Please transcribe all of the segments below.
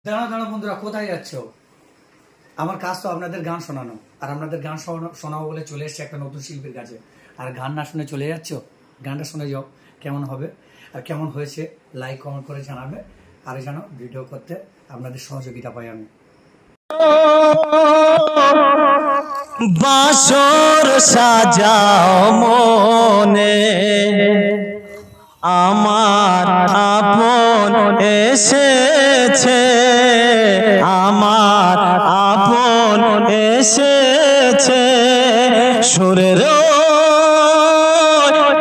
দাঁড়াও দাঁড়াও বন্ধুরা, কোথায় যাচ্ছ? আমার কাজ তো আপনাদের গান শোনানো, আর আপনাদের গান শোনাবো বলে চলে এসছে একটা নতুন শিল্পীর কাছে। আর গান না শুনে চলে যাচ্ছ? গানটা শুনে যাও, কেমন হবে আর কেমন হয়েছে লাইক কমেন্ট করে জানাবে। আর জানো ভিডিও করতে আপনাদের সহযোগিতা পাই আমি। বাসর সাজাও মনে আমার আপন এসেছে, আমার আপন এসেছে। সুরের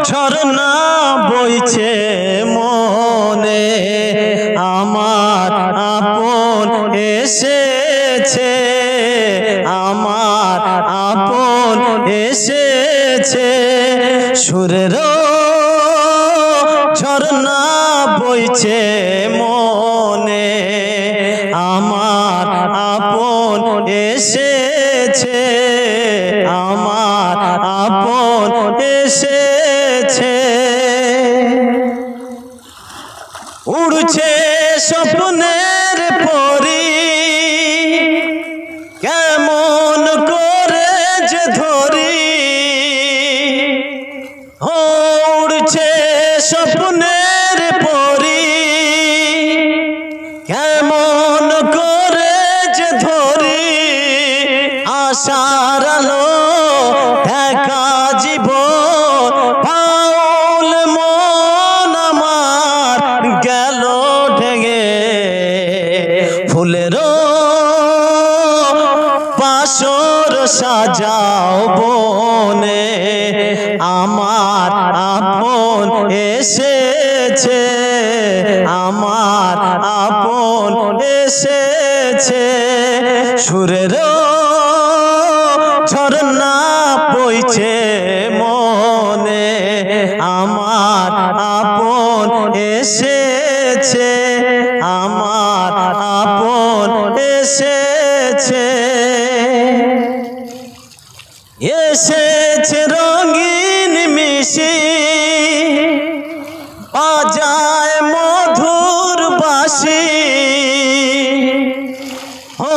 ঝরনা বইছে মনে আমার আপন এসেছে, আমার আপন এসেছে। সুরের ঝরনা বইছে মনে আমার আপন এসেছে, আমার আপন এসেছে। উড়ছে স্বপ্নের পরি কেমন করে যে ধরি, উড়ছে স্বপ্নের পরি কেমন করে যে ধরি। আশার আলো দেখা জীবন পাউল মন আমার গেল ঢেঙে। ফুলের বাসর সাজাও বনে আমার আপন এসেছে, আমার আপন এসেছে। সুরের ঝরনা বইছে মনে আমার আপন এসেছে, আমার আপন এসেছে। এসেছে রঙিন মিশি বাজায় মধুর বাঁশি, ও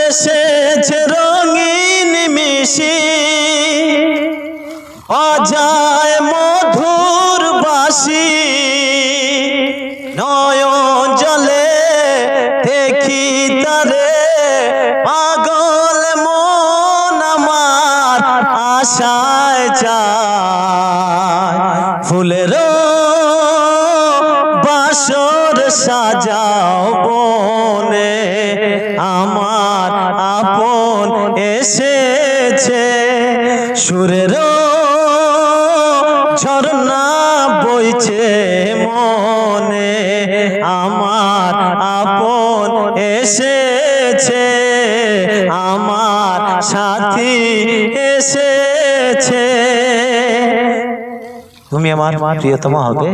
এসেছে রঙিন মিশি বাজায় মধুর বাঁশি। নয়ন জলে দেখি তারে পাগল মন আমার আশায় যায়। ফুলের বাসর সাজাও বনে আমার আপন এসেছে। সুরের ঝরনা বইছে মনে আমার আপন এসেছে, আমার সাথী এসেছে। তুমি আমার প্রিয়তমা হবে।